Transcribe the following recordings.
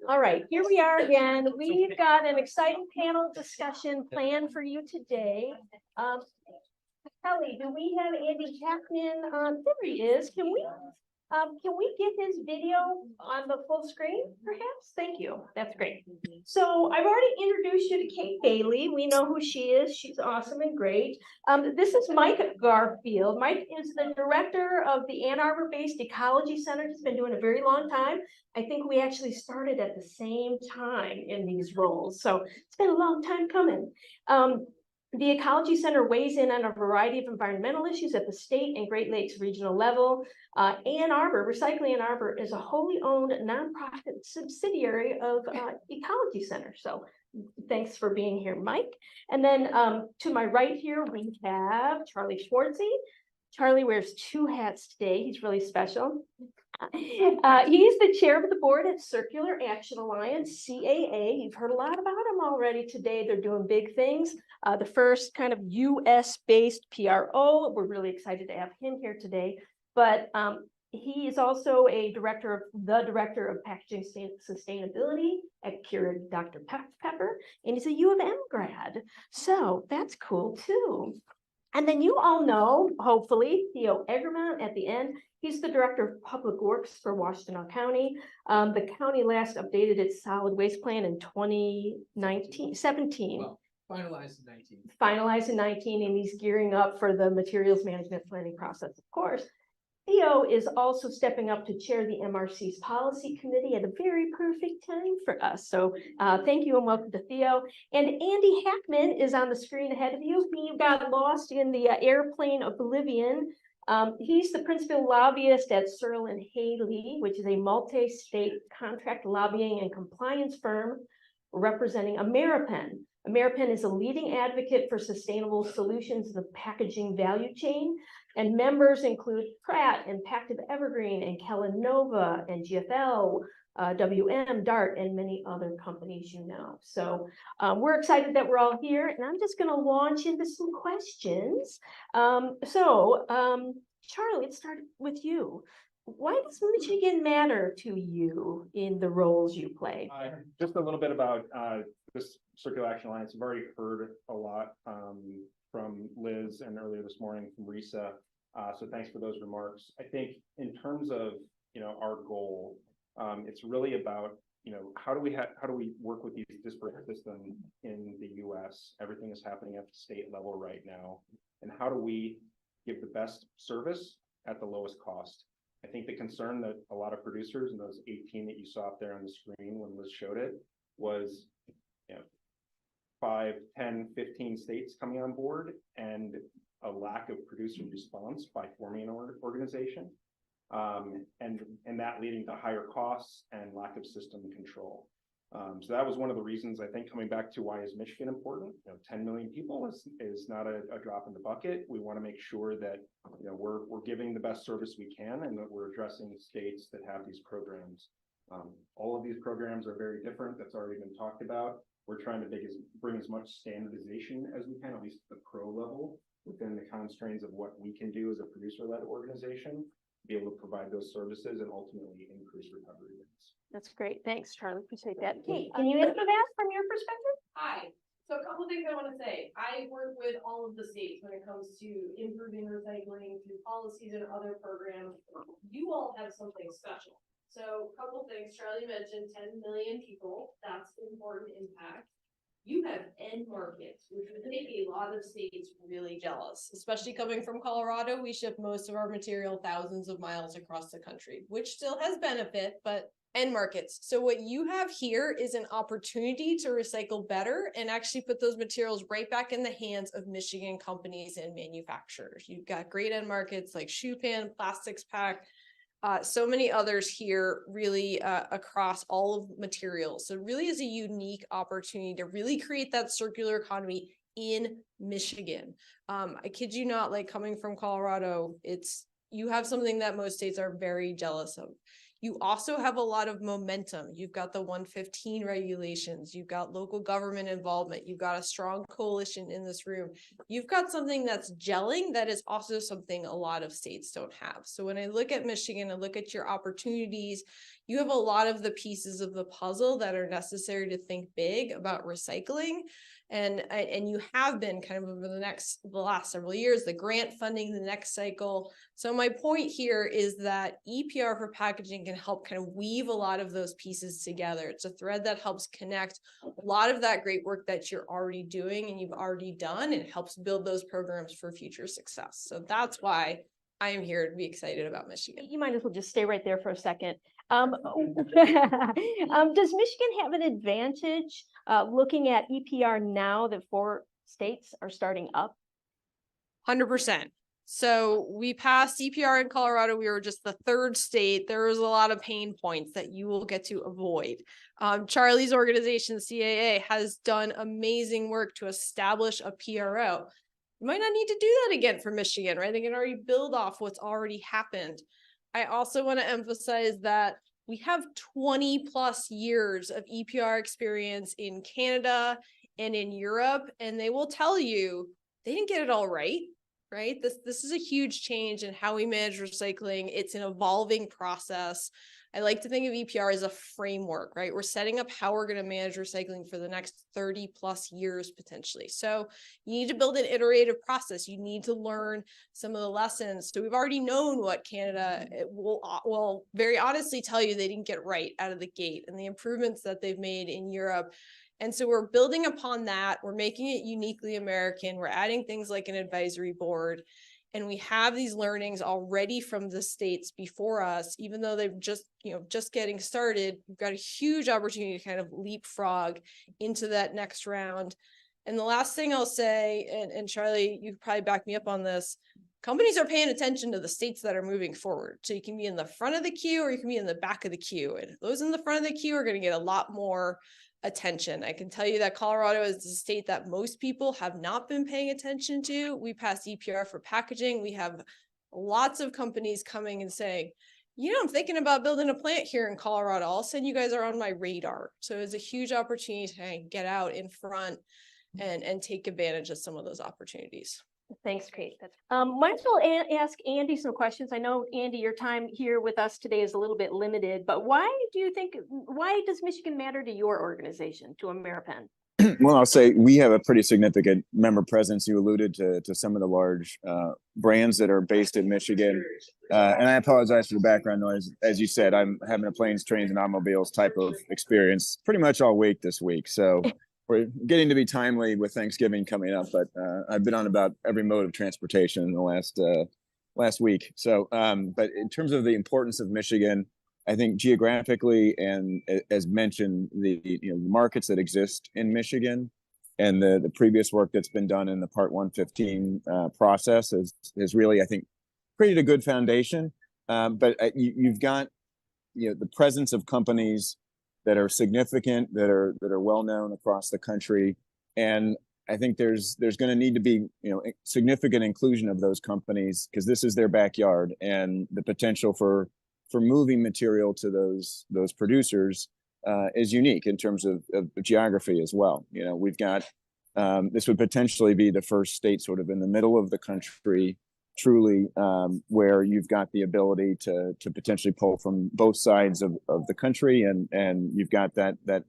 All right, here we are again. We've got an exciting panel discussion planned for you today. Kelly, do we have Andy Hackman on? There he is. Can we get his video on the full screen, perhaps? Thank you. That's great. So I've already introduced you to Kate Bailey. We know who she is. She's awesome and great. This is Mike Garfield. Mike is the director of the Ann Arbor-based Ecology Center. He's been doing it a very long time. I think we actually started at the same time in these roles. So it's been a long time coming. The Ecology Center weighs in on a variety of environmental issues at the state and Great Lakes regional level. Ann Arbor, Recycling Ann Arbor, is a wholly owned nonprofit subsidiary of Ecology Center. So thanks for being here, Mike. And then to my right here, we have Charlie Schwartzy. Charlie wears two hats today. He's really special. He's the chair of the board at Circular Action Alliance, CAA. You've heard a lot about him already today. They're doing big things. The first kind of US-based PRO. We're really excited to have him here today. But he is also the director of packaging sustainability at Keurig Dr. Pepper, and he's a U of M grad. So that's cool too. And then you all know, hopefully, Theo Egerman at the end. He's the director of public works for Washtenaw County. The county last updated its solid waste plan in 17. Well, finalized in 19. Finalized in 19, and he's gearing up for the materials management planning process, of course. Theo is also stepping up to chair the MRC's policy committee at a very perfect time for us. So thank you and welcome to Theo. And Andy Hackman is on the screen ahead of you. He got lost in the airplane oblivion. He's the principal lobbyist at Searle and Haley, which is a multi-state contract lobbying and compliance firm representing Ameripen. Ameripen is a leading advocate for sustainable solutions in the packaging value chain, and members include Pratt and Pactiv Evergreen and Kellanova and GFL, WM, DART, and many other companies you know. So we're excited that we're all here, and I'm just going to launch into some questions. Charlie, let's start with you. Why does Michigan matter to you in the roles you play? Just a little bit about this Circular Action Alliance. I've already heard a lot from Liz and earlier this morning from Risa. So thanks for those remarks. I think in terms of our goal, it's really about how do we work with these disparate systems in the U.S. Everything is happening at the state level right now, and how do we give the best service at the lowest cost? I think the concern that a lot of producers, and those 18 that you saw up there on the screen when Liz showed it, was 5, 10, 15 states coming on board and a lack of producer response by forming an organization, and that leading to higher costs and lack of system control. So that was one of the reasons, I think, coming back to why is Michigan important. 10 million people is not a drop in the bucket. We want to make sure that we're giving the best service we can, and that we're addressing states that have these programs. All of these programs are very different. That's already been talked about. We're trying to bring as much standardization as we can, at least at the pro level, within the constraints of what we can do as a producer-led organization, be able to provide those services and ultimately increase recovery rates. That's great. Thanks, Charlie. Appreciate that. Kate, can you answer that from your perspective? Hi. So a couple of things I want to say. I work with all of the states when it comes to improving recycling through policies and other programs. You all have something special. So a couple of things. Charlie mentioned 10 million people. That's important impact. You have end markets, which would make a lot of states really jealous, especially coming from Colorado. We ship most of our material thousands of miles across the country, which still has benefit, but end markets. So what you have here is an opportunity to recycle better and actually put those materials right back in the hands of Michigan companies and manufacturers. You've got great end markets like shoe pan, plastics pack, so many others here really across all of materials. So it really is a unique opportunity to really create that circular economy in Michigan. I kid you not, like coming from Colorado, it's you have something that most states are very jealous of. You also have a lot of momentum. You've got the 115 regulations, you've got local government involvement, you've got a strong coalition in this room. You've got something that's gelling that is also something a lot of states don't have. So when I look at Michigan and look at your opportunities, you have a lot of the pieces of the puzzle that are necessary to think big about recycling. And you have been kind of over the last several years, the grant funding, the next cycle. So my point here is that EPR for packaging can help kind of weave a lot of those pieces together. It's a thread that helps connect a lot of that great work that you're already doing and you've already done, and helps build those programs for future success. So that's why I am here to be excited about Michigan. You might as well just stay right there for a second. Does Michigan have an advantage looking at EPR now that 4 states are starting up? 100%. So we passed EPR in Colorado. We were just the 3rd state. There was a lot of pain points that you will get to avoid. Charlie's organization, CAA, has done amazing work to establish a PRO. You might not need to do that again for Michigan, right? They can already build off what's already happened. I also want to emphasize that we have 20 plus years of EPR experience in Canada and in Europe, and they will tell you they didn't get it all right. Right? This is a huge change in how we manage recycling. It's an evolving process. I like to think of EPR as a framework, right? We're setting up how we're going to manage recycling for the next 30 plus years potentially. So you need to build an iterative process. You need to learn some of the lessons. So we've already known what Canada will very honestly tell you they didn't get right out of the gate, and the improvements that they've made in Europe. And so we're building upon that. We're making it uniquely American. We're adding things like an advisory board. And we have these learnings already from the states before us, even though they've just getting started. We've got a huge opportunity to kind of leapfrog into that next round. And the last thing I'll say, and Charlie, you probably back me up on this, companies are paying attention to the states that are moving forward. So you can be in the front of the queue or you can be in the back of the queue. And those in the front of the queue are going to get a lot more attention. I can tell you that Colorado is the state that most people have not been paying attention to. We passed EPR for packaging. We have lots of companies coming and saying, I'm thinking about building a plant here in Colorado. All of a sudden you guys are on my radar. So it's a huge opportunity to get out in front and take advantage of some of those opportunities. Thanks, Kate. Might as well ask Andy some questions. I know, Andy, your time here with us today is a little bit limited, but why does Michigan matter to your organization, to Ameripen? Well, I'll say we have a pretty significant member presence. You alluded to some of the large brands that are based in Michigan. And I apologize for the background noise. As you said, I'm having a planes, trains, and automobiles type of experience pretty much all week this week. So we're getting to be timely with Thanksgiving coming up, but I've been on about every mode of transportation in the last week. So, but in terms of the importance of Michigan, I think geographically and as mentioned, the markets that exist in Michigan and the previous work that's been done in the Part 115 process has really, I think, created a good foundation. But you've got the presence of companies that are significant, that are well known across the country, and I think there's going to need to be significant inclusion of those companies because this is their backyard, and the potential for moving material to those producers is unique in terms of geography as well. We've got this would potentially be the first state sort of in the middle of the country truly where you've got the ability to potentially pull from both sides of the country, and you've got that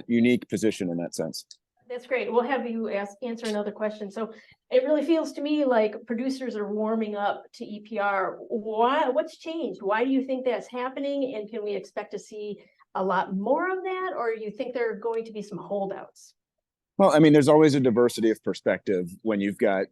unique position in that sense. That's great. We'll have you answer another question. So it really feels to me like producers are warming up to EPR. What's changed? Why do you think that's happening? And can we expect to see a lot more of that? Or you think there are going to be some holdouts? Well, I mean, there's always a diversity of perspective when you've got,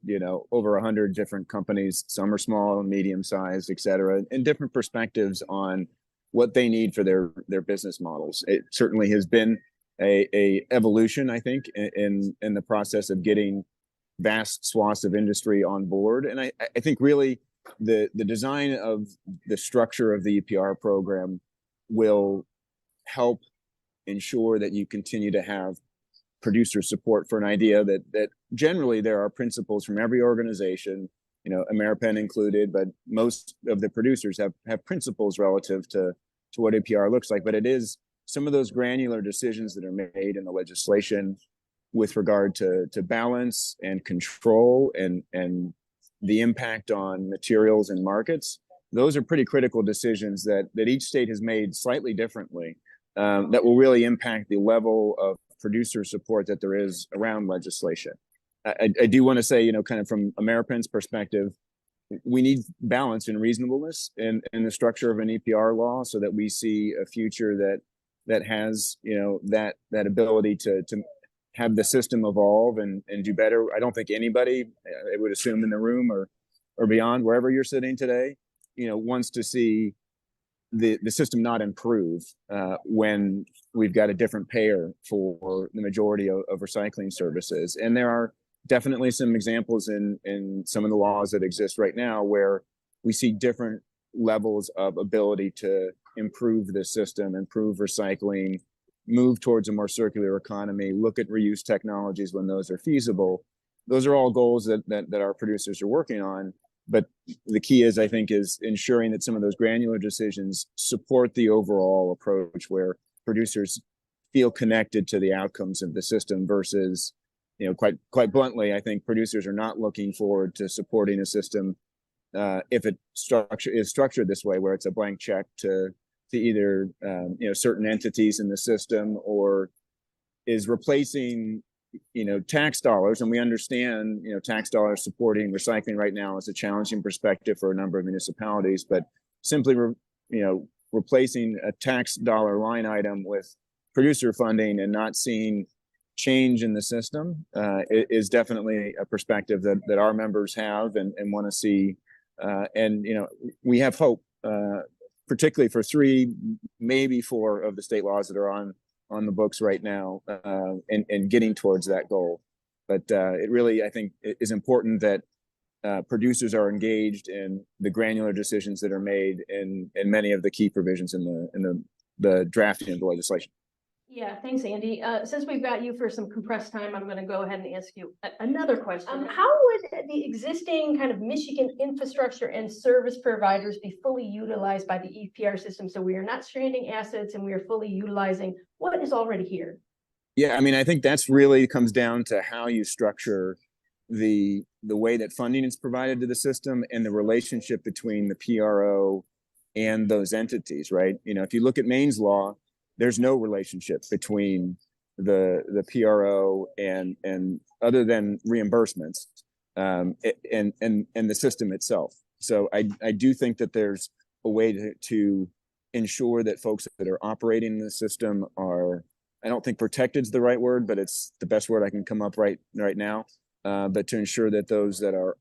over 100 different companies. Some are small, medium sized, et cetera, and different perspectives on what they need for their business models. It certainly has been a evolution, I think, in the process of getting vast swaths of industry on board. And I think really the design of the structure of the EPR program will help ensure that you continue to have producer support for an idea that generally there are principles from every organization Ameripen included, but most of the producers have principles relative to what EPR looks like. But it is some of those granular decisions that are made in the legislation with regard to balance and control and the impact on materials and markets. Those are pretty critical decisions that each state has made slightly differently, that will really impact the level of producer support that there is around legislation. I do want to say, kind of from Ameripen's perspective, we need balance and reasonableness in the structure of an EPR law so that we see a future that has, that ability to have the system evolve and do better. I don't think anybody, I would assume in the room or beyond, wherever you're sitting today, wants to see the system not improve when we've got a different payer for the majority of recycling services. And there are definitely some examples in some of the laws that exist right now where we see different levels of ability to improve the system, improve recycling, move towards a more circular economy, look at reuse technologies when those are feasible. Those are all goals that our producers are working on. But the key is, I think, is ensuring that some of those granular decisions support the overall approach where producers feel connected to the outcomes of the system versus, quite bluntly, I think producers are not looking forward to supporting a system if it is structured this way, where it's a blank check to either certain entities in the system or is replacing tax dollars. And we understand tax dollars supporting recycling right now is a challenging perspective for a number of municipalities, but simply replacing a tax dollar line item with producer funding and not seeing change in the system is definitely a perspective that our members have and want to see. And we have hope, particularly for 3, maybe 4 of the state laws that are on the books right now, and getting towards that goal. But it really, I think, is important that producers are engaged in the granular decisions that are made in many of the key provisions in the drafting of the legislation. Yeah, thanks, Andy. Since we've got you for some compressed time, I'm going to go ahead and ask you another question. How would the existing kind of Michigan infrastructure and service providers be fully utilized by the EPR system so we are not stranding assets and we are fully utilizing what is already here? Yeah, I mean, I think that's really comes down to how you structure the way that funding is provided to the system and the relationship between the PRO and those entities, right? If you look at Maine's law, there's no relationship between the PRO and other than reimbursements and the system itself. So I do think that there's a way to ensure that folks that are operating the system are, I don't think protected is the right word, but it's the best word I can come up right now. But to ensure that those that are,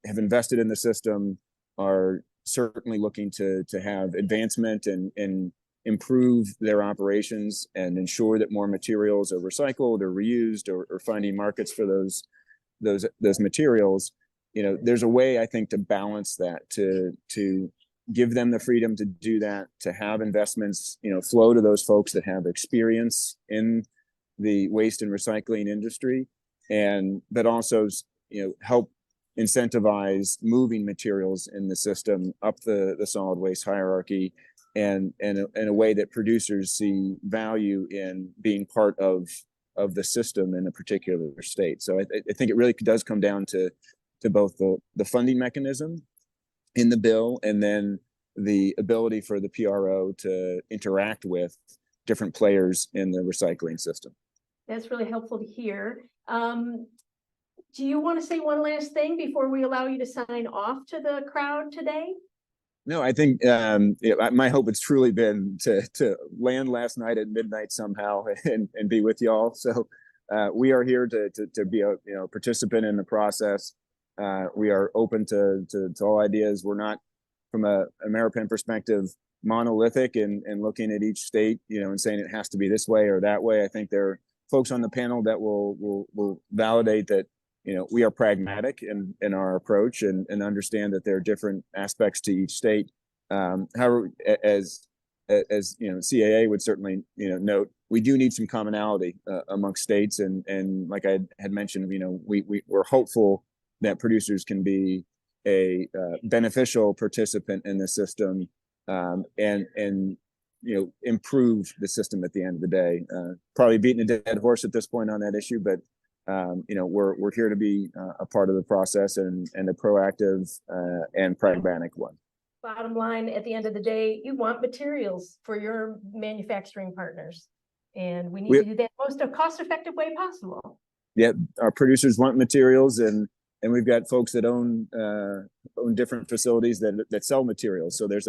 have invested in the system are certainly looking to have advancement and improve their operations and ensure that more materials are recycled or reused or finding markets for those materials. There's a way, I think, to balance that, to give them the freedom to do that, to have investments, flow to those folks that have experience in the waste and recycling industry, but also, help incentivize moving materials in the system up the solid waste hierarchy and in a way that producers see value in being part of the system in a particular state. So I think it really does come down to both the funding mechanism in the bill and then the ability for the PRO to interact with different players in the recycling system. That's really helpful to hear. Do you want to say one last thing before we allow you to sign off to the crowd today? No, I think my hope has truly been to land last night at midnight somehow and be with y'all. So we are here to be a participant in the process. We are open to all ideas. We're not, from a American perspective, monolithic and looking at each state, and saying it has to be this way or that way. I think there are folks on the panel that will validate that we are pragmatic in our approach and understand that there are different aspects to each state. However, as CAA would certainly note, we do need some commonality amongst states, and like I had mentioned, we're hopeful that producers can be a beneficial participant in the system, and improve the system at the end of the day. Probably beating a dead horse at this point on that issue, but we're here to be a part of the process and a proactive and pragmatic one. Bottom line, at the end of the day, you want materials for your manufacturing partners. And we need to do that most cost-effective way possible. Yeah, our producers want materials, and we've got folks that own different facilities that sell materials. So there's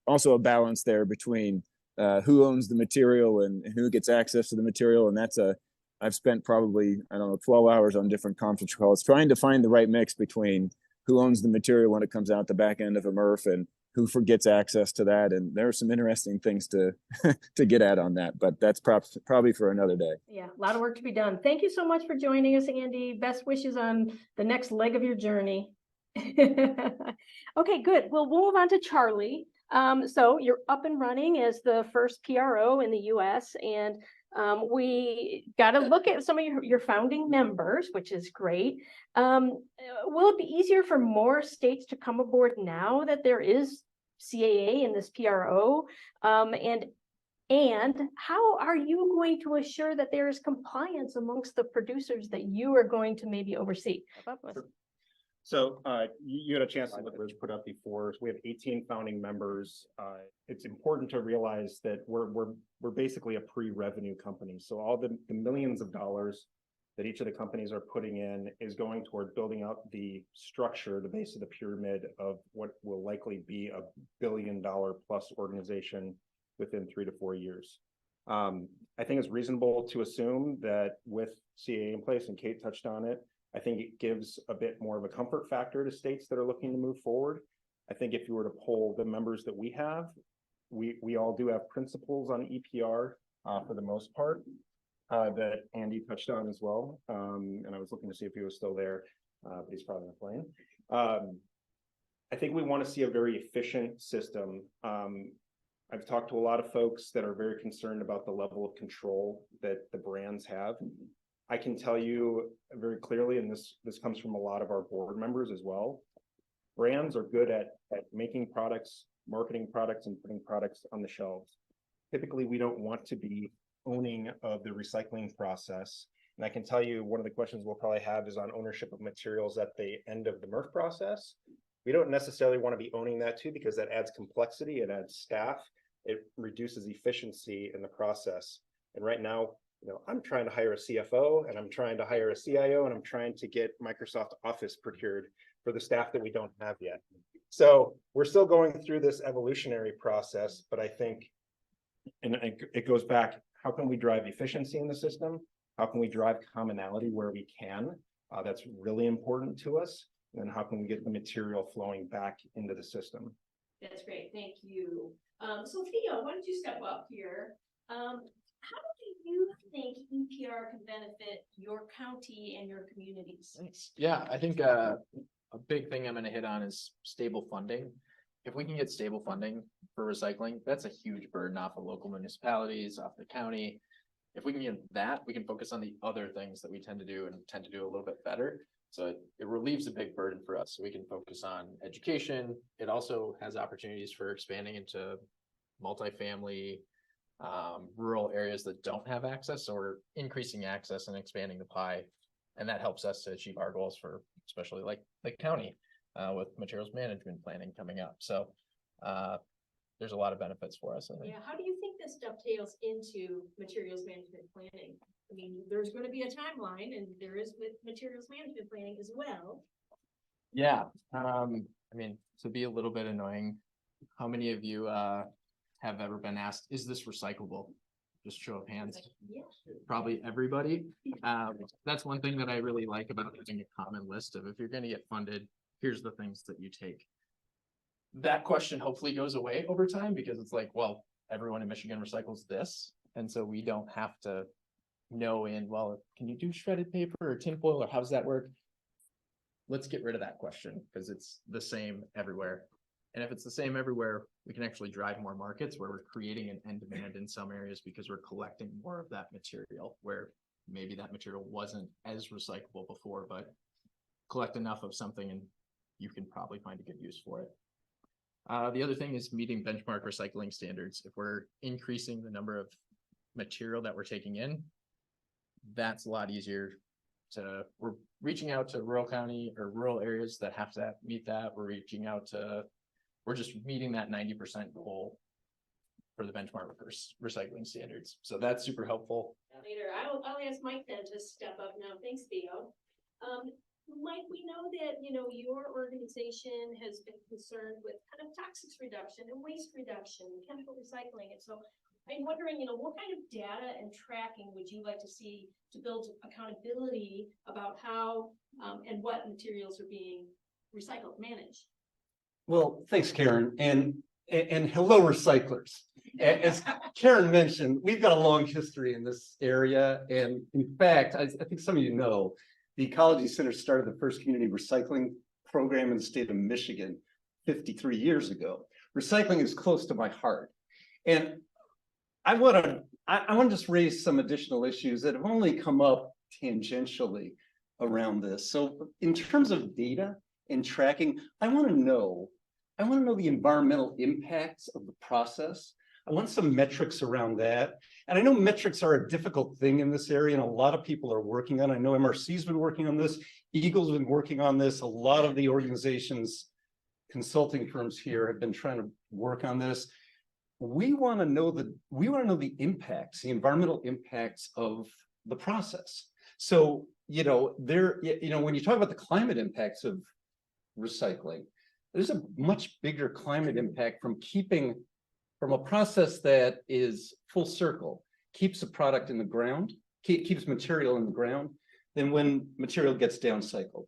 also a balance there between who owns the material and who gets access to the material. And I've spent probably, 12 hours on different conference calls trying to find the right mix between who owns the material when it comes out the back end of a MRF and who gets access to that. And there are some interesting things to get at on that, but that's probably for another day. Yeah, a lot of work to be done. Thank you so much for joining us, Andy. Best wishes on the next leg of your journey. Okay, good. Well, we'll move on to Charlie. So you're up and running as the first PRO in the US, and we got to look at some of your founding members, which is great. Will it be easier for more states to come aboard now that there is CAA in this PRO? And how are you going to assure that there is compliance amongst the producers that you are going to maybe oversee? So you had a chance to look at what was put up before. So we have 18 founding members. It's important to realize that we're basically a pre-revenue company. So all the millions of dollars that each of the companies are putting in is going toward building out the structure, the base of the pyramid of what will likely be $1 billion plus organization within 3 to 4 years. I think it's reasonable to assume that with CAA in place, and Kate touched on it, I think it gives a bit more of a comfort factor to states that are looking to move forward. I think if you were to poll the members that we have, we all do have principles on EPR for the most part that Andy touched on as well. And I was looking to see if he was still there, but he's probably on a plane. I think we want to see a very efficient system. I've talked to a lot of folks that are very concerned about the level of control that the brands have. I can tell you very clearly, and this comes from a lot of our board members as well, brands are good at making products, marketing products, and putting products on the shelves. Typically, we don't want to be owning of the recycling process. And I can tell you one of the questions we'll probably have is on ownership of materials at the end of the MRF process. We don't necessarily want to be owning that too, because that adds complexity, it adds staff, it reduces efficiency in the process. And right now, I'm trying to hire a CFO, and I'm trying to hire a CIO, and I'm trying to get Microsoft Office procured for the staff that we don't have yet. So we're still going through this evolutionary process, but I think, and it goes back, how can we drive efficiency in the system? How can we drive commonality where we can? That's really important to us. And then how can we get the material flowing back into the system? That's great. Thank you. Sophia, why don't you step up here? How do you think EPR can benefit your county and your communities? Yeah, I think a big thing I'm going to hit on is stable funding. If we can get stable funding for recycling, that's a huge burden off of local municipalities, off the county. If we can get that, we can focus on the other things that we tend to do and tend to do a little bit better. So it relieves a big burden for us. So we can focus on education. It also has opportunities for expanding into multifamily, rural areas that don't have access, so we're increasing access and expanding the pie, and that helps us to achieve our goals for especially like the county with materials management planning coming up. So there's a lot of benefits for us. I think. Yeah, how do you think this dovetails into materials management planning? I mean, there's going to be a timeline, and there is with materials management planning as well. Yeah, I mean, to be a little bit annoying, how many of you have ever been asked, is this recyclable? Just show of hands. Yeah. Probably everybody. That's one thing that I really like about having a common list of, if you're going to get funded, here's the things that you take. That question hopefully goes away over time, because it's like, well, everyone in Michigan recycles this. And so we don't have to know well, can you do shredded paper or tinfoil, or how does that work? Let's get rid of that question, because it's the same everywhere. And if it's the same everywhere, we can actually drive more markets where we're creating an end demand in some areas because we're collecting more of that material, where maybe that material wasn't as recyclable before, but collect enough of something and you can probably find a good use for it. The other thing is meeting benchmark recycling standards. If we're increasing the number of material that we're taking in, that's a lot easier to, we're reaching out to rural county or rural areas that have to meet that. We're reaching out to, we're just meeting that 90% goal for the benchmark recycling standards. So that's super helpful. Later, I'll ask Mike then to step up now. Thanks, Theo. Mike, we know that, you know, your organization has been concerned with kind of toxics reduction and waste reduction, chemical recycling. And so I'm wondering, you know, what kind of data and tracking would you like to see to build accountability about how and what materials are being recycled, managed? Well, thanks, Karen, and hello, recyclers. As Karen mentioned, we've got a long history in this area, and in fact, I think some of you know, the Ecology Center started the first community recycling program in the state of Michigan 53 years ago. Recycling is close to my heart, and I want to just raise some additional issues that have only come up tangentially around this. So, in terms of data and tracking, I want to know the environmental impacts of the process. I want some metrics around that. And I know metrics are a difficult thing in this area, and a lot of people are working on it. I know MRC's been working on this, Eagle's been working on this. A lot of the organizations, consulting firms here have been trying to work on this. We want to know the impacts, the environmental impacts of the process. So, you know, when you talk about the climate impacts of recycling, there's a much bigger climate impact from a process that is full circle, keeps a product in the ground, keeps material in the ground, than when material gets downcycled.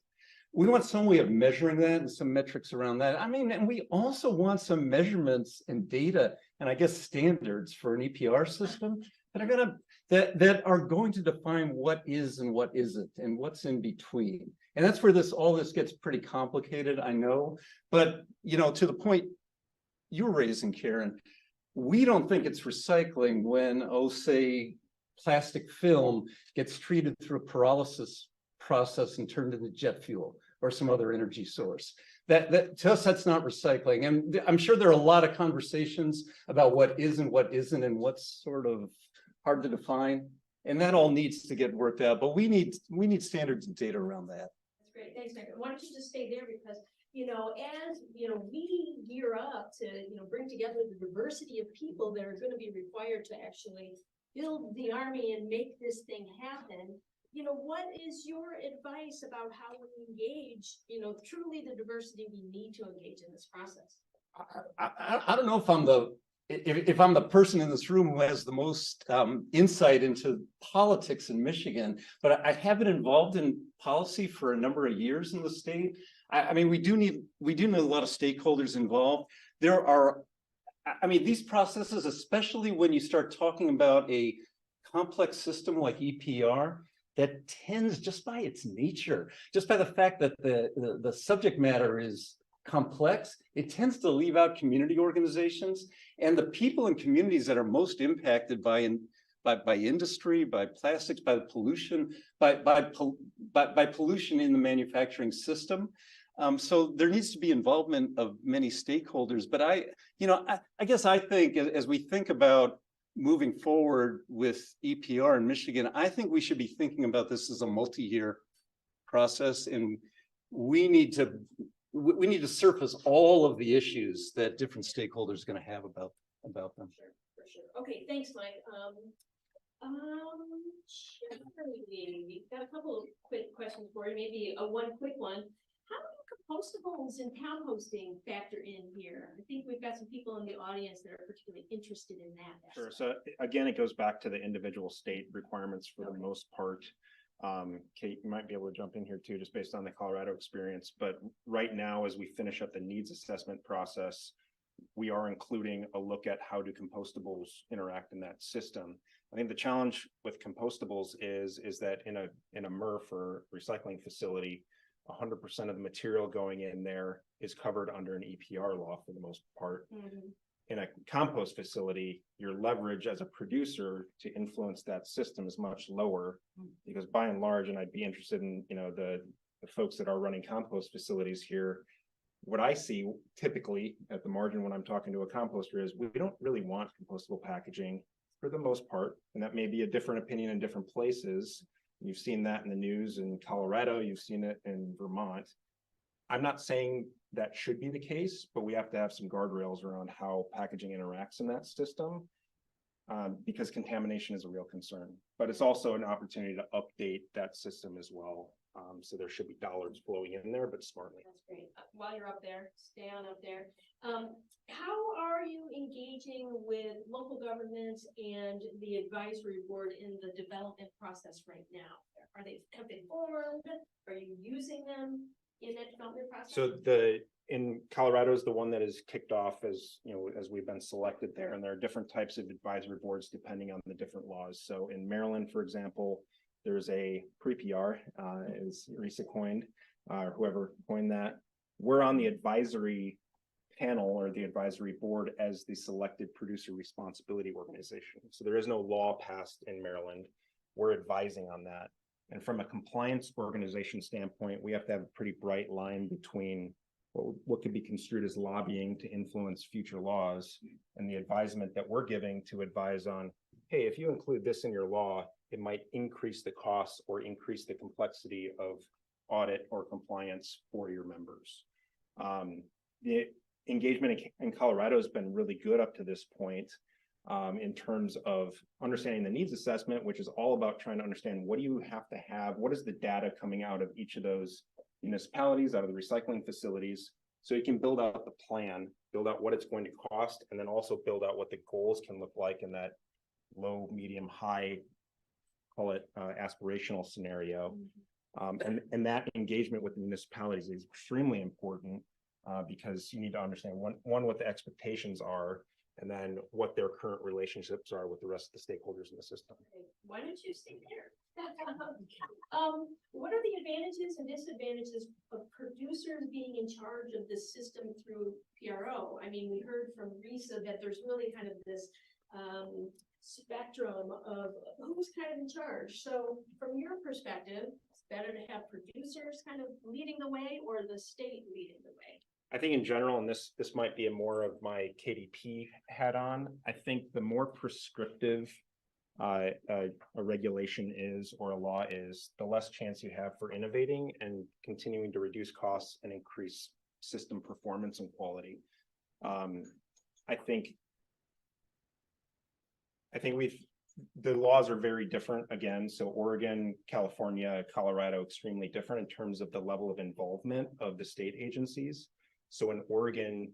We want some way of measuring that and some metrics around that. I mean, and we also want some measurements and data, and I guess standards for an EPR system that are going to define what is and what isn't and what's in between. And that's where all this gets pretty complicated, I know. But, you know, to the point you were raising, Karen, we don't think it's recycling when, say, plastic film gets treated through a pyrolysis process and turned into jet fuel or some other energy source. That to us, that's not recycling. And I'm sure there are a lot of conversations about what is and what isn't and what's sort of hard to define. And that all needs to get worked out. But we need standards and data around that. That's great. Thanks, Mike. Why don't you just stay there, because, you know, as, you know, we gear up to, you know, bring together the diversity of people that are going to be required to actually build the army and make this thing happen. You know, what is your advice about how we engage, you know, truly the diversity we need to engage in this process? I don't know if I'm the person in this room who has the most insight into politics in Michigan, but I have been involved in policy for a number of years in the state. I mean, we do need a lot of stakeholders involved. These processes, especially when you start talking about a complex system like EPR, that tends, just by its nature, just by the fact that the subject matter is complex, it tends to leave out community organizations and the people in communities that are most impacted by industry, by plastics, by pollution, by pollution in the manufacturing system. So there needs to be involvement of many stakeholders. But I guess I think as we think about moving forward with EPR in Michigan, I think we should be thinking about this as a multi-year process, and we need to surface all of the issues that different stakeholders are going to have about them. Sure, for sure. Okay, thanks, Mike. Charlie, we've got a couple of quick questions for you. Maybe one quick one. How do compostables and composting factor in here? I think we've got some people in the audience that are particularly interested in that. Sure. So again, it goes back to the individual state requirements for the most part. Kate, you might be able to jump in here too, just based on the Colorado experience. But right now, as we finish up the needs assessment process, we are including a look at how do compostables interact in that system. I think the challenge with compostables is that in a MRF or recycling facility, 100% of the material going in there is covered under an EPR law for the most part. Mm-hmm. In a compost facility, your leverage as a producer to influence that system is much lower, because by and large, and I'd be interested in, you know, the folks that are running compost facilities here, what I see typically at the margin when I'm talking to a composter is we don't really want compostable packaging for the most part. And that may be a different opinion in different places. You've seen that in the news in Colorado, you've seen it in Vermont. I'm not saying that should be the case, but we have to have some guardrails around how packaging interacts in that system. Because contamination is a real concern, but it's also an opportunity to update that system as well. So there should be dollars flowing in there, but smartly. That's great. While you're up there, stay on up there. How are you engaging with local governments and the advisory board in the development process right now? Have they formed? Are you using them in that development process? So in Colorado is the one that is kicked off as, you know, as we've been selected there, and there are different types of advisory boards depending on the different laws. So in Maryland, for example, there's a pre-PR, is Risa coined, whoever coined that. We're on the advisory panel or the advisory board as the selected producer responsibility organization. So there is no law passed in Maryland. We're advising on that. And from a compliance organization standpoint, we have to have a pretty bright line between what could be construed as lobbying to influence future laws and the advisement that we're giving to advise on, hey, if you include this in your law, it might increase the costs or increase the complexity of audit or compliance for your members. The engagement in Colorado has been really good up to this point. In terms of understanding the needs assessment, which is all about trying to understand what do you have to have, what is the data coming out of each of those municipalities, out of the recycling facilities, so you can build out the plan, build out what it's going to cost, and then also build out what the goals can look like in that low, medium, high, call it aspirational scenario. And that engagement with the municipalities is extremely important because you need to understand one, what the expectations are, and then what their current relationships are with the rest of the stakeholders in the system. Okay, why don't you stay there? What are the advantages and disadvantages of producers being in charge of this system through PRO? I mean, we heard from Risa that there's really kind of this spectrum of who's kind of in charge. So from your perspective, it's better to have producers kind of leading the way or the state leading the way? I think in general, and this might be a more of my KDP hat on, I think the more prescriptive a regulation is or a law is, the less chance you have for innovating and continuing to reduce costs and increase system performance and quality. I think the laws are very different again. So Oregon, California, Colorado, extremely different in terms of the level of involvement of the state agencies. So in Oregon,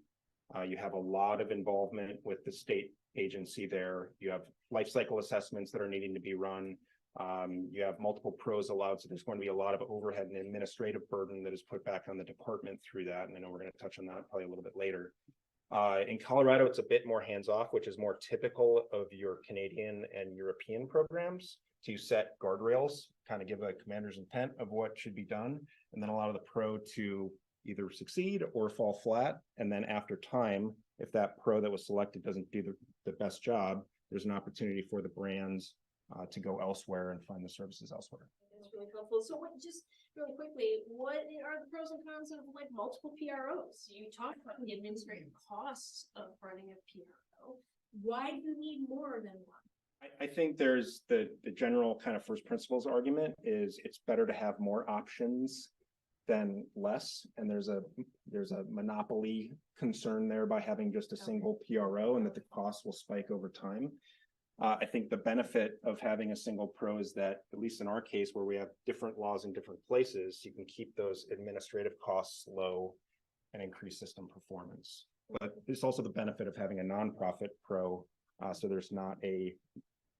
you have a lot of involvement with the state agency there. You have life cycle assessments that are needing to be run. You have multiple pros allowed. So there's going to be a lot of overhead and administrative burden that is put back on the department through that. And I know we're going to touch on that probably a little bit later. In Colorado, it's a bit more hands-off, which is more typical of your Canadian and European programs, to set guardrails, kind of give a commander's intent of what should be done, and then allow the pro to either succeed or fall flat. And then after time, if that pro that was selected doesn't do the best job, there's an opportunity for the brands to go elsewhere and find the services elsewhere. That's really helpful. So just really quickly, what are the pros and cons of like multiple PROs? You talked about the administrative costs of running a PRO. Why do you need more than one? I think there's the general kind of first principles argument is it's better to have more options than less. And there's a monopoly concern there by having just a single PRO, and that the costs will spike over time. I think the benefit of having a single pro is that, at least in our case, where we have different laws in different places, you can keep those administrative costs low and increase system performance. But there's also the benefit of having a nonprofit pro, so there's not a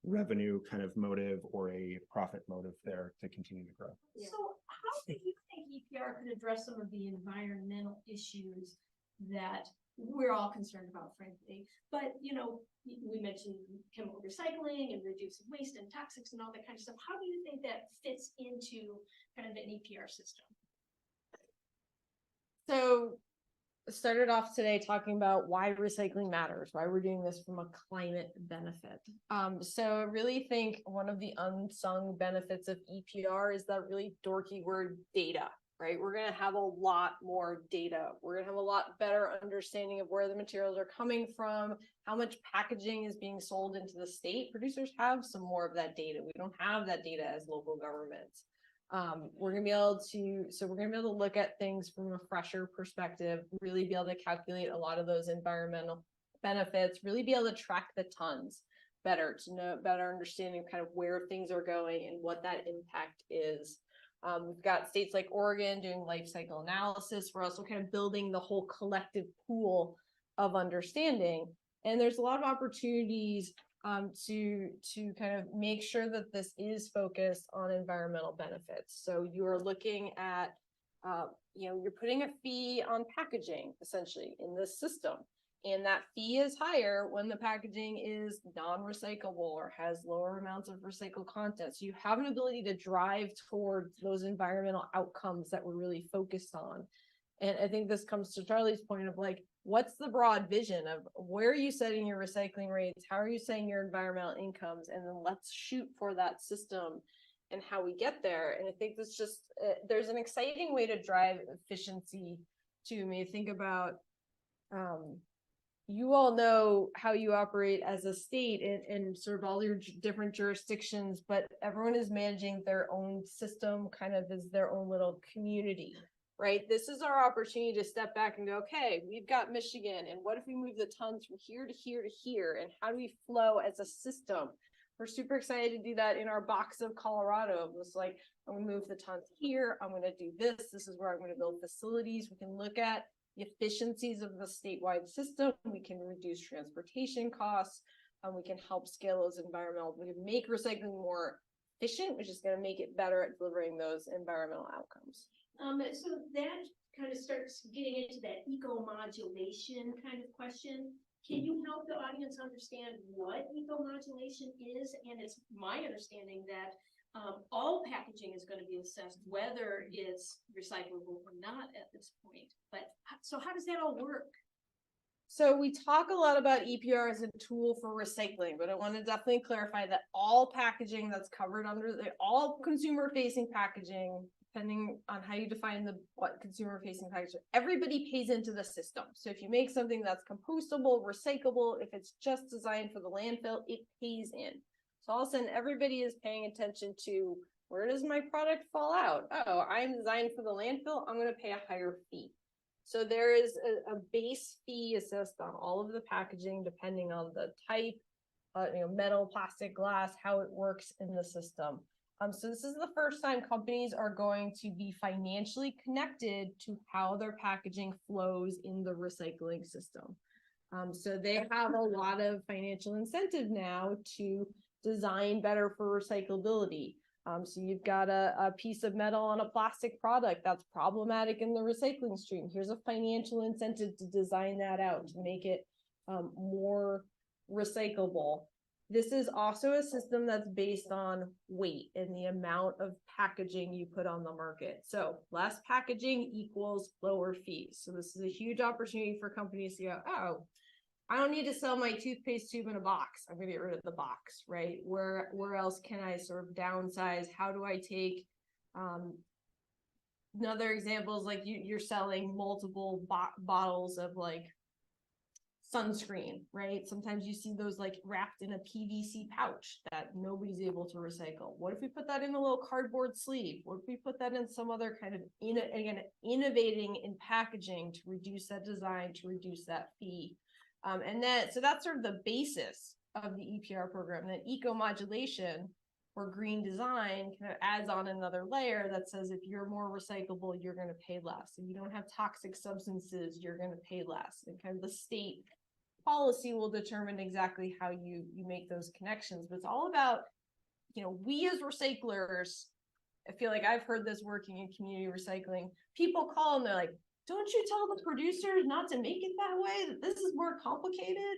revenue kind of motive or a profit motive there to continue to grow. Yeah. So how do you think EPR could address some of the environmental issues that we're all concerned about, frankly? But, you know, we mentioned chemical recycling and reducing waste and toxics and all that kind of stuff. How do you think that fits into kind of an EPR system? So started off today talking about why recycling matters, why we're doing this from a climate benefit. So I really think one of the unsung benefits of EPR is that really dorky word data. right? We're gonna have a lot more data. We're gonna have a lot better understanding of where the materials are coming from, how much packaging is being sold into the state. Producers have some more of that data. We don't have that data as local governments. We're gonna be able to look at things from a fresher perspective, really be able to calculate a lot of those environmental benefits, really be able to track the tons better, to know better understanding kind of where things are going and what that impact is. We've got states like Oregon doing life cycle analysis. We're also kind of building the whole collective pool of understanding. And there's a lot of opportunities to kind of make sure that this is focused on environmental benefits. So you are looking at, you're putting a fee on packaging essentially in this system. And that fee is higher when the packaging is non-recyclable or has lower amounts of recycled content. So you have an ability to drive towards those environmental outcomes that we're really focused on. And I think this comes to Charlie's point of like, what's the broad vision of where are you setting your recycling rates? How are you setting your environmental incomes? And then let's shoot for that system and how we get there. And I think that's just, there's an exciting way to drive efficiency too. I mean, think about, you all know how you operate as a state and sort of all your different jurisdictions, but everyone is managing their own system kind of as their own little community, right? This is our opportunity to step back and go, okay, we've got Michigan, and what if we move the tons from here to here to here, and how do we flow as a system? We're super excited to do that in our box of Colorado. It was like, I'm gonna move the tons here, I'm gonna do this, this is where I'm gonna build facilities. We can look at the efficiencies of the statewide system. We can reduce transportation costs. We can help scale those environmental, we can make recycling more efficient, which is going to make it better at delivering those environmental outcomes. So that kind of starts getting into that eco-modulation kind of question. Can you help the audience understand what eco-modulation is? And it's my understanding that all packaging is going to be assessed, whether it's recyclable or not at this point. But so how does that all work? So we talk a lot about EPR as a tool for recycling, but I want to definitely clarify that all packaging that's covered under all consumer facing packaging, depending on how you define what consumer facing packaging, everybody pays into the system. So if you make something that's compostable, recyclable, if it's just designed for the landfill, it pays in. So all of a sudden, everybody is paying attention to where does my product fall out? Oh, I'm designed for the landfill. I'm going to pay a higher fee. So there is a base fee assessed on all of the packaging, depending on the type, metal, plastic, glass, how it works in the system. So this is the first time companies are going to be financially connected to how their packaging flows in the recycling system. So they have a lot of financial incentive now to design better for recyclability. So you've got a piece of metal on a plastic product that's problematic in the recycling stream. Here's a financial incentive to design that out, to make it more recyclable. This is also a system that's based on weight and the amount of packaging you put on the market. So less packaging equals lower fees. So this is a huge opportunity for companies to go, oh, I don't need to sell my toothpaste tube in a box. I'm going to get rid of the box, right? Where else can I sort of downsize? How do I take, another example is like you're selling multiple bottles of like sunscreen, right? Sometimes you see those like wrapped in a PVC pouch that nobody's able to recycle. What if we put that in a little cardboard sleeve? What if we put that in some other kind of, again, innovating in packaging to reduce that design, to reduce that fee? So that's sort of the basis of the EPR program. That eco-modulation or green design kind of adds on another layer that says if you're more recyclable, you're going to pay less. If you don't have toxic substances, you're going to pay less. And kind of the state policy will determine exactly how you make those connections. But it's all about, we as recyclers, I feel like I've heard this working in community recycling. People call and they're like, don't you tell the producers not to make it that way, that this is more complicated?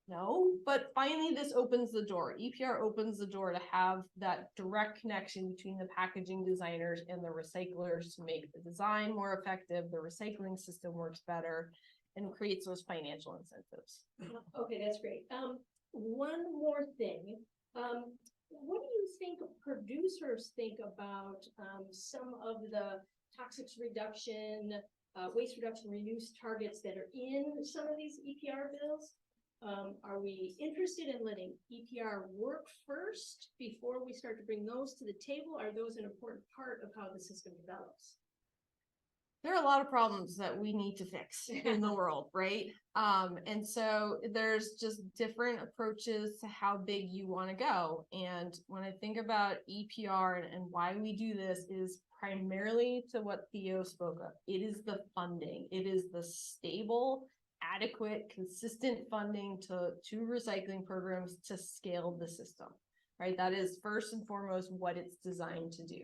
No, but finally this opens the door. EPR opens the door to have that direct connection between the packaging designers and the recyclers to make the design more effective, the recycling system works better, and creates those financial incentives. Okay, that's great. One more thing. What do you think producers think about some of the toxics reduction, waste reduction, reuse targets that are in some of these EPR bills. Are we interested in letting EPR work first before we start to bring those to the table? Are those an important part of how the system develops? There are a lot of problems that we need to fix in the world, right? And so there's just different approaches to how big you want to go. And when I think about EPR and why we do this is primarily to what Theo spoke of. It is the funding. It is the stable, adequate, consistent funding to recycling programs to scale the system, right? That is first and foremost what it's designed to do.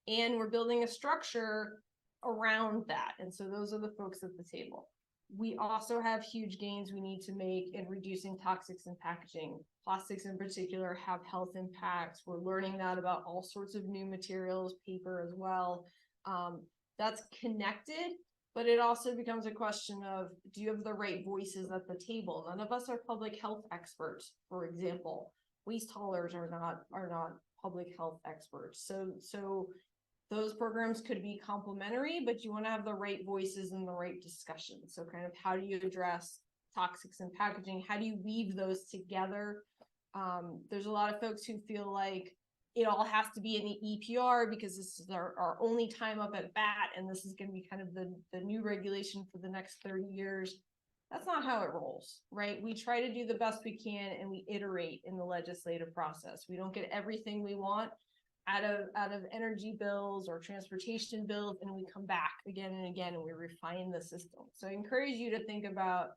And we're building a structure around that. And so those are the folks at the table. We also have huge gains we need to make in reducing toxics in packaging. Plastics in particular have health impacts. We're learning that about all sorts of new materials, paper as well. That's connected, but it also becomes a question of, do you have the right voices at the table? None of us are public health experts, for example. Waste haulers are not public health experts. So those programs could be complementary, but you want to have the right voices and the right discussion. So kind of how do you address toxics in packaging? How do you weave those together? There's a lot of folks who feel like it all has to be in the EPR because this is our only time up at bat, and this is going to be kind of the new regulation for the next 30 years. That's not how it rolls, right? We try to do the best we can, and we iterate in the legislative process. We don't get everything we want out of energy bills or transportation bills, and we come back again and again and we refine the system. So I encourage you to think about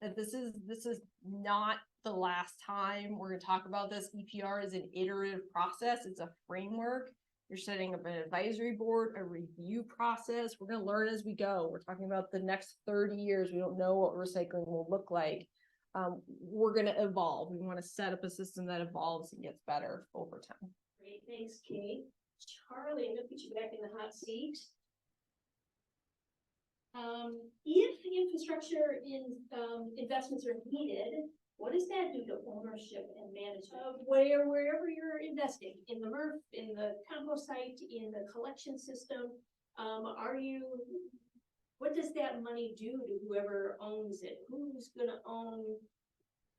that this is not the last time we're going to talk about this. EPR is an iterative process. It's a framework. You're setting up an advisory board, a review process. We're going to learn as we go. We're talking about the next 30 years. We don't know what recycling will look like. We're going to evolve. We want to set up a system that evolves and gets better over time. Great, thanks, Kate. Charlie, I'm gonna put you back in the hot seat. If infrastructure investments are needed, what does that do to ownership and management of wherever you're investing, in the MRF, in the compost site, in the collection system? What does that money do to whoever owns it? Who's gonna own?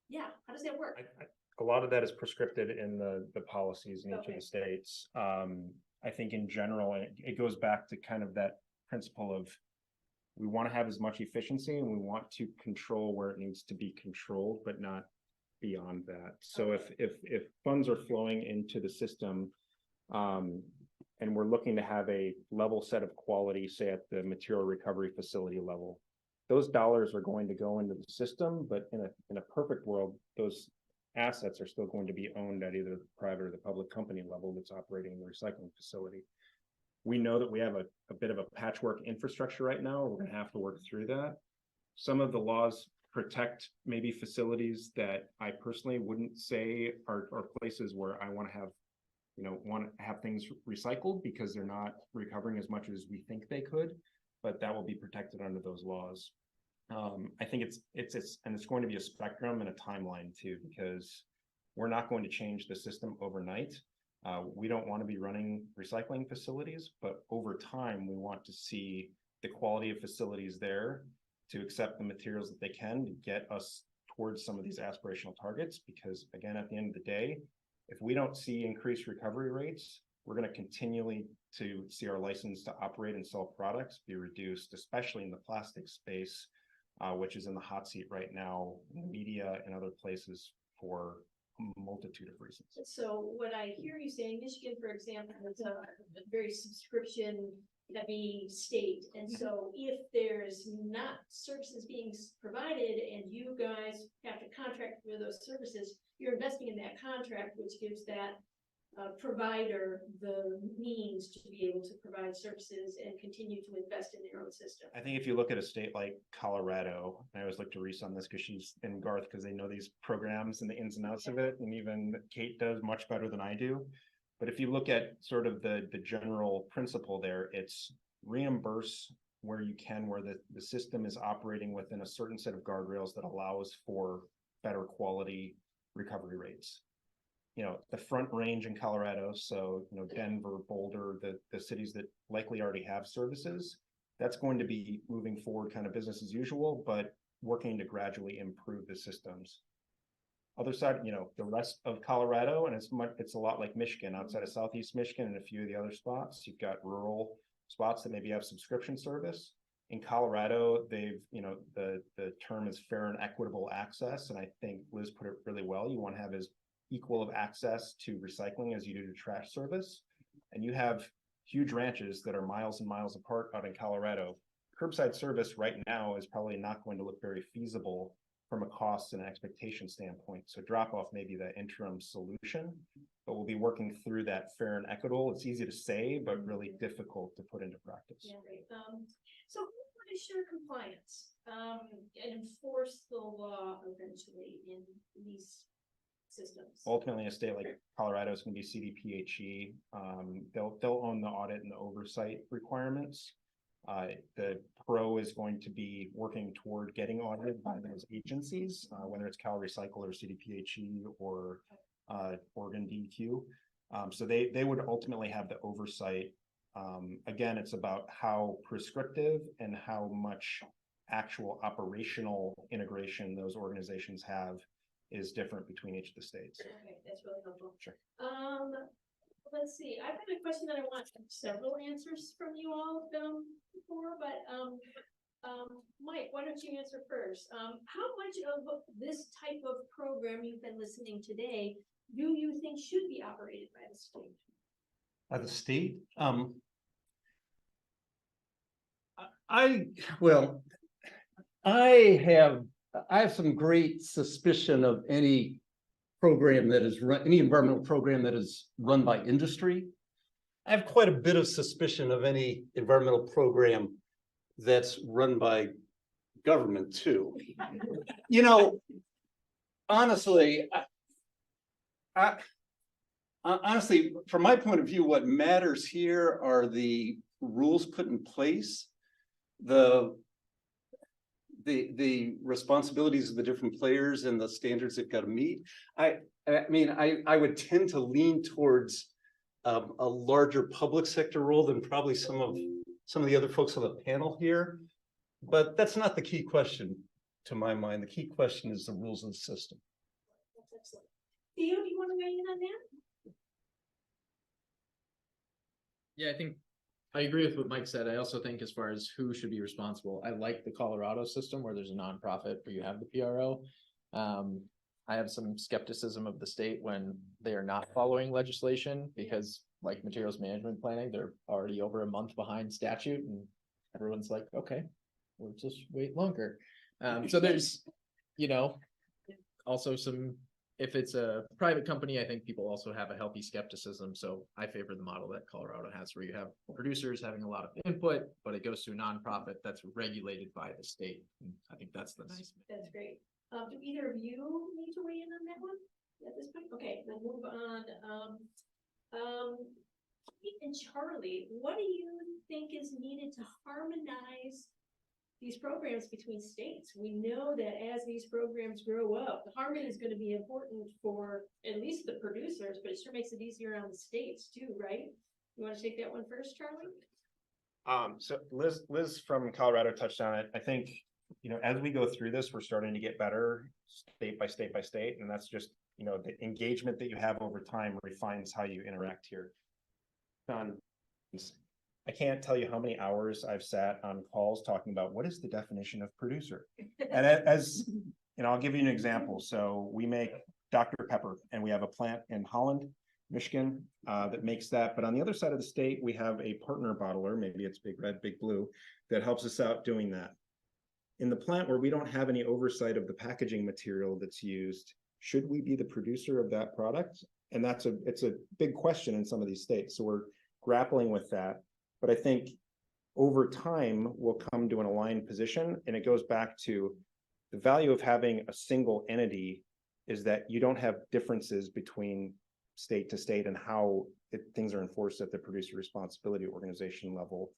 Yeah, how does that work? A lot of that is prescripted in the policies in each of the states. I think in general, it goes back to kind of that principle of we want to have as much efficiency and we want to control where it needs to be controlled, but not beyond that. So if funds are flowing into the system, and we're looking to have a level set of quality, say at the material recovery facility level, those dollars are going to go into the system, but in a perfect world, those assets are still going to be owned at either the private or the public company level that's operating the recycling facility. We know that we have a bit of a patchwork infrastructure right now. We're going to have to work through that. Some of the laws protect maybe facilities that I personally wouldn't say are places where I want to have things recycled because they're not recovering as much as we think they could, but that will be protected under those laws. I think it's going to be a spectrum and a timeline too, because we're not going to change the system overnight. We don't want to be running recycling facilities, but over time, we want to see the quality of facilities there to accept the materials that they can to get us towards some of these aspirational targets. Because again, at the end of the day, if we don't see increased recovery rates, we're going to continually to see our license to operate and sell products be reduced, especially in the plastic space, which is in the hot seat right now in the media and other places for a multitude of reasons. So what I hear you saying, Michigan, for example, is a very subscription heavy state. And so if there's not services being provided and you guys have to contract for those services, you're investing in that contract, which gives that provider the means to be able to provide services and continue to invest in their own system. I think if you look at a state like Colorado, I always look to Reese on this because she's in Garth because they know these programs and the ins and outs of it, and even Kate does much better than I do. But if you look at sort of the general principle there, it's reimburse where you can, where the system is operating within a certain set of guardrails that allows for better quality recovery rates. the Front Range in Colorado, so, Denver, Boulder, the cities that likely already have services, that's going to be moving forward kind of business as usual, but working to gradually improve the systems. Other side, the rest of Colorado, and it's a lot like Michigan, outside of Southeast Michigan and a few of the other spots, you've got rural spots that maybe have subscription service. In Colorado, they've, the term is fair and equitable access, and I think Liz put it really well. You want to have as equal of access to recycling as you do to trash service. And you have huge ranches that are miles and miles apart out in Colorado. Curbside service right now is probably not going to look very feasible from a cost and an expectation standpoint. So drop off may be the interim solution, but we'll be working through that fair and equitable. It's easy to say, but really difficult to put into practice. Yeah, right. So who would assure compliance, and enforce the law eventually in these systems? Ultimately, a state like Colorado is going to be CDPHE. They'll own the audit and the oversight requirements. The pro is going to be working toward getting audited by those agencies, whether it's Cal Recycle or CDPHE or Oregon DEQ. So they would ultimately have the oversight. Again, it's about how prescriptive and how much actual operational integration those organizations have is different between each of the states. Okay, that's really helpful. Sure. Let's see, I've got a question that I want several answers from you all before, but Mike, why don't you answer first? How much of this type of program you've been listening today do you think should be operated by the state? By the state? I have some great suspicion of any program that is run, any environmental program that is run by industry. I have quite a bit of suspicion of any environmental program that's run by government too. Honestly, honestly, from my point of view, what matters here are the rules put in place, the responsibilities of the different players and the standards they've got to meet. I would tend to lean towards a larger public sector role than probably some of the other folks on the panel here. But that's not the key question to my mind. The key question is the rules of the system. That's excellent. Theo, do you want to weigh in on that? Yeah, I think I agree with what Mike said. I also think as far as who should be responsible, I like the Colorado system where there's a nonprofit where you have the PRO. I have some skepticism of the state when they are not following legislation because like materials management planning, they're already over a month behind statute and everyone's like, okay, we'll just wait longer. So there's, also some, if it's a private company, I think people also have a healthy skepticism. So I favor the model that Colorado has where you have producers having a lot of input, but it goes to a nonprofit that's regulated by the state. And I think that's the nice. That's great. Do either of you need to weigh in on that one at this point? Okay, we'll move on. Pete and Charlie, what do you think is needed to harmonize these programs between states? We know that as these programs grow up, the harmony is going to be important for at least the producers, but it sure makes it easier on the states too, right? You want to take that one first, Charlie? So Liz from Colorado touched on it. I think, as we go through this, we're starting to get better state by state by state. And that's just, the engagement that you have over time refines how you interact here. I can't tell you how many hours I've sat on calls talking about what is the definition of producer. And I'll give you an example. So we make Dr. Pepper and we have a plant in Holland, Michigan, that makes that. But on the other side of the state, we have a partner bottler, maybe it's Big Red, Big Blue, that helps us out doing that. In the plant where we don't have any oversight of the packaging material that's used, should we be the producer of that product? And it's a big question in some of these states. So we're grappling with that. But I think over time, we'll come to an aligned position. And it goes back to the value of having a single entity is that you don't have differences between state to state and how things are enforced at the producer responsibility organization level.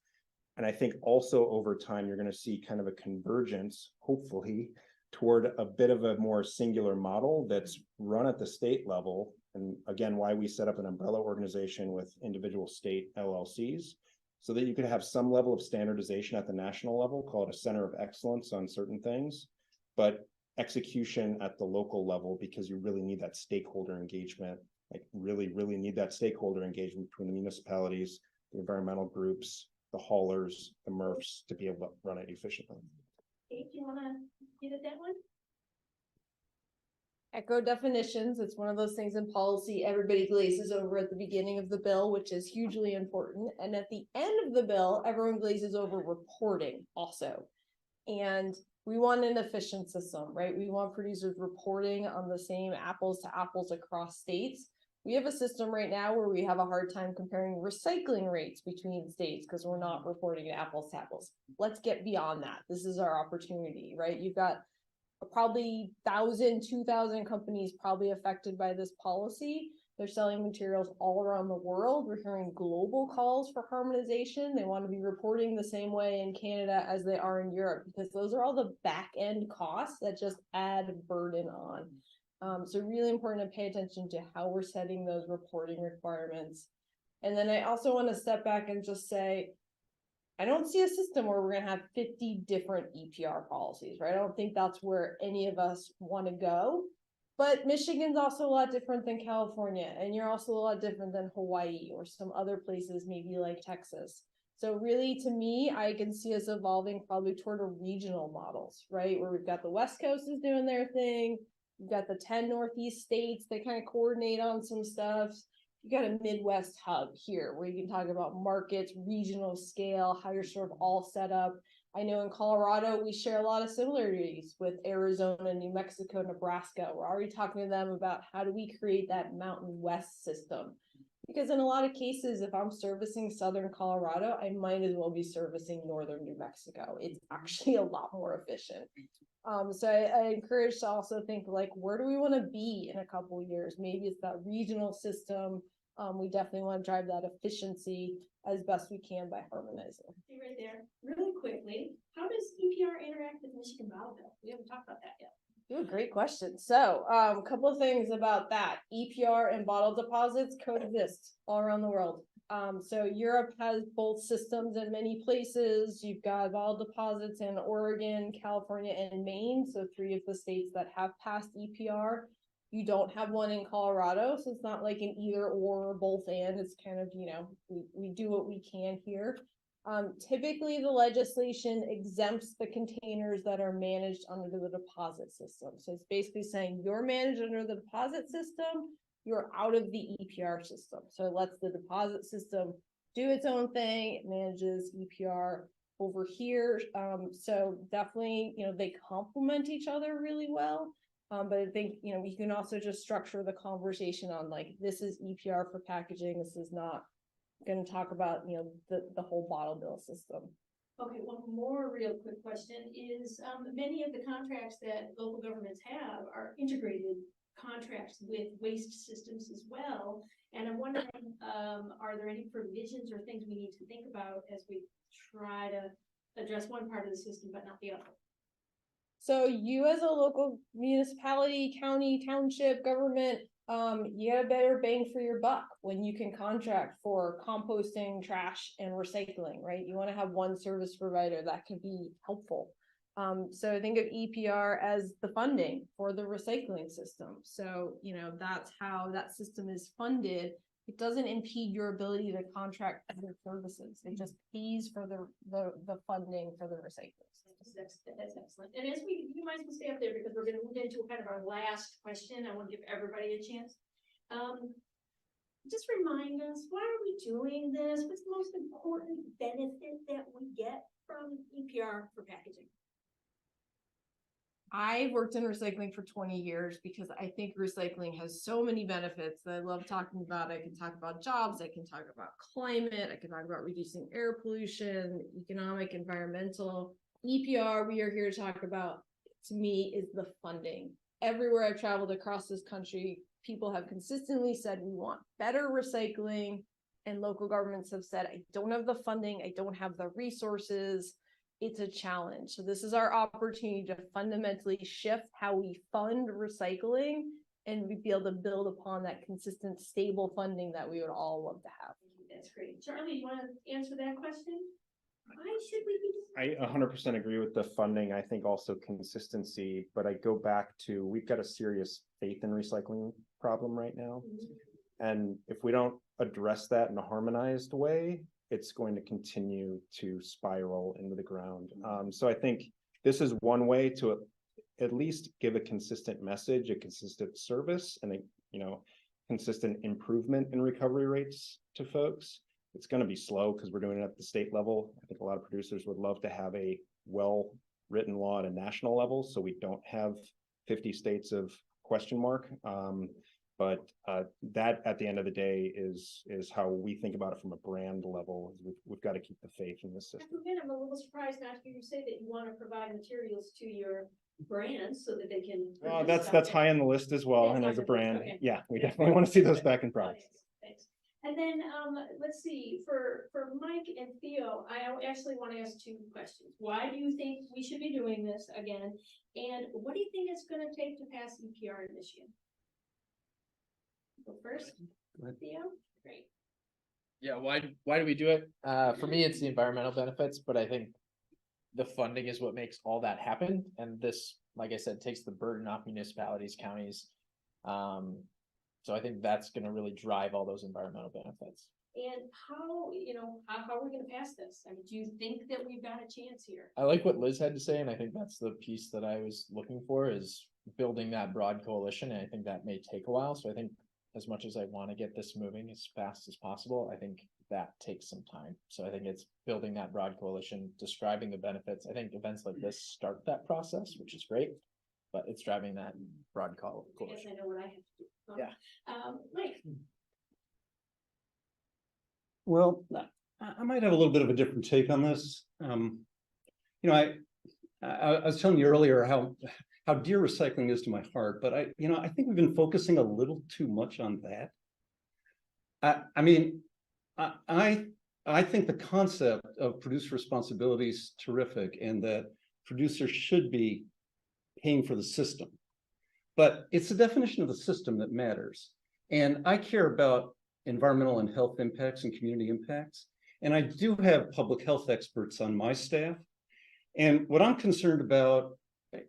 And I think also over time, you're going to see kind of a convergence, hopefully, toward a bit of a more singular model that's run at the state level And again, why we set up an umbrella organization with individual state LLCs, so that you could have some level of standardization at the national level, call it a center of excellence on certain things, but execution at the local level, because you really need that stakeholder engagement, like really need that stakeholder engagement between the municipalities, the environmental groups, the haulers, the MRFs, to be able to run it efficiently. Kate, do you wanna get at that one? Echo definitions, it's one of those things in policy everybody glazes over at the beginning of the bill, which is hugely important. And at the end of the bill, everyone glazes over reporting also. And we want an efficient system, right? We want producers reporting on the same apples to apples across states. We have a system right now where we have a hard time comparing recycling rates between states because we're not reporting apples to apples. Let's get beyond that. This is our opportunity, right? You've got probably 1,000, 2,000 companies probably affected by this policy. They're selling materials all around the world. We're hearing global calls for harmonization. They want to be reporting the same way in Canada as they are in Europe, because those are all the back end costs that just add burden on. So really important to pay attention to how we're setting those reporting requirements. And then I also want to step back and just say, I don't see a system where we're going to have 50 different EPR policies, right? I don't think that's where any of us want to go. But Michigan's also a lot different than California, and you're also a lot different than Hawaii or some other places, maybe like Texas. So really, to me, I can see us evolving probably toward a regional models, right? Where we've got the West Coast is doing their thing. We've got the 10 Northeast states that kind of coordinate on some stuff. You got a Midwest hub here where you can talk about markets, regional scale, how you're sort of all set up. I know in Colorado, we share a lot of similarities with Arizona, New Mexico, Nebraska. We're already talking to them about how do we create that Mountain West system. Because in a lot of cases, if I'm servicing Southern Colorado, I might as well be servicing Northern New Mexico. It's actually a lot more efficient. So I encourage to also think like, where do we want to be in a couple of years? Maybe it's that regional system. We definitely want to drive that efficiency as best we can by harmonizing. Stay right there, really quickly. How does EPR interact with Michigan Bottle Bill? We haven't talked about that yet. Ooh, great question. So a couple of things about that. EPR and bottle deposits coexist all around the world. So Europe has both systems in many places. You've got bottle deposits in Oregon, California, and Maine. So 3 of the states that have passed EPR. You don't have one in Colorado, so it's not like an either or both and. It's kind of, you know, we do what we can here. Typically, the legislation exempts the containers that are managed under the deposit system. So it's basically saying you're managed under the deposit system, you're out of the EPR system. So it lets the deposit system do its own thing. It manages EPR over here. So definitely, you know, they complement each other really well. But I think, you know, we can also just structure the conversation on like, this is EPR for packaging. This is not going to talk about, you know, the whole bottle bill system. Okay, one more real quick question is, many of the contracts that local governments have are integrated contracts with waste systems as well. And I'm wondering, are there any provisions or things we need to think about as we try to address one part of the system, but not the other? So you as a local municipality, county, township, government, you get a better bang for your buck when you can contract for composting, trash, and recycling, right? You want to have one service provider that can be helpful. So think of EPR as the funding for the recycling system. So, you know, that's how that system is funded. It doesn't impede your ability to contract other services. It just pays for the funding for the recycling. That's excellent. And as you might as well stay up there because we're going to move into kind of our last question. I want to give everybody a chance. Just remind us, why are we doing this? What's the most important benefit that we get from EPR for packaging? I worked in recycling for 20 years because I think recycling has so many benefits that I love talking about. I can talk about jobs, I can talk about climate, I can talk about reducing air pollution, economic, environmental. EPR, we are here to talk about, to me, is the funding. Everywhere I've traveled across this country, people have consistently said we want better recycling, and local governments have said, I don't have the funding, I don't have the resources. It's a challenge. So this is our opportunity to fundamentally shift how we fund recycling and we'd be able to build upon that consistent, stable funding that we would all love to have. That's great. Charlie, you want to answer that question? Why should we be? I 100% agree with the funding. I think also consistency, but I go back to, we've got a serious faith in recycling problem right now. And if we don't address that in a harmonized way, it's going to continue to spiral into the ground. So I think this is one way to at least give a consistent message, a consistent service, and a consistent improvement in recovery rates to folks. It's going to be slow because we're doing it at the state level. I think a lot of producers would love to have a well-written law at a national level, so we don't have 50 states of question mark. But that at the end of the day is how we think about it from a brand level. We've got to keep the faith in this system. I'm a little surprised not to hear you say that you want to provide materials to your brands so that they can. That's high on the list as well. That's And on as a the list, brand, okay. yeah, we definitely want to see those back in product. Thanks. And then, let's see, for Mike and Theo, I actually want to ask two questions. Why do you think we should be doing this again? And what do you think it's going to take to pass EPR in Michigan? Go first, Go ahead. Theo? Great. Yeah, why do we do it? For me, it's the environmental benefits, but I think the funding is what makes all that happen. And this, like I said, takes the burden off municipalities, counties. So I think that's gonna really drive all those environmental benefits. And how are we gonna pass this? I mean, do you think that we've got a chance here? I like what Liz had to say, and I think that's the piece that I was looking for, is building that broad coalition, and I think that may take a while. So I think as much as I want to get this moving as fast as possible, I think that takes some time. So I think it's building that broad coalition, describing the benefits. I think events like this start that process, which is great, but it's driving that broad I guess coalition. I know what I have to do. Yeah. Mike, Well, I might have a little bit of a different take on this. I was telling you earlier how dear recycling is to my heart, but I think we've been focusing a little too much on that. I think the concept of producer responsibility is terrific, and that producers should be paying for the system. But it's the definition of the system that matters. And I care about environmental and health impacts and community impacts. And I do have public health experts on my staff. And what I'm concerned about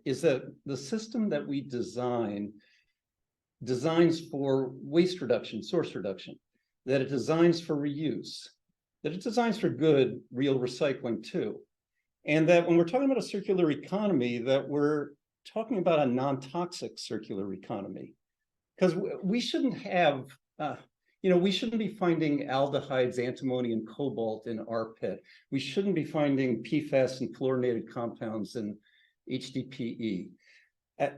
is that the system that we designs for waste reduction, source reduction, that it designs for reuse, that it designs for good, real recycling too. And that when we're talking about a circular economy, that we're talking about a non-toxic circular economy. Because we shouldn't have, we shouldn't be finding aldehydes, antimony, and cobalt in our pit. We shouldn't be finding PFAS and fluorinated compounds in HDPE. I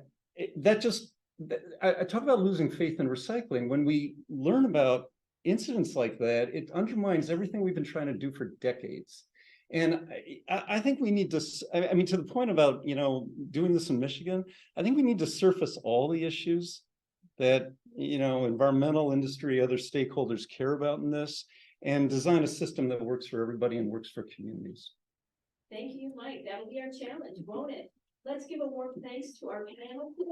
talk about losing faith in recycling. When we learn about incidents like that, it undermines everything we've been trying to do for decades. And I think we need to, to the point about, doing this in Michigan, I think we need to surface all the issues that, environmental, industry, other stakeholders care about in this, and design a system that works for everybody and works for communities. thank you, Mike. That'll be our challenge, won't it? Let's give a warm thanks to our panel today.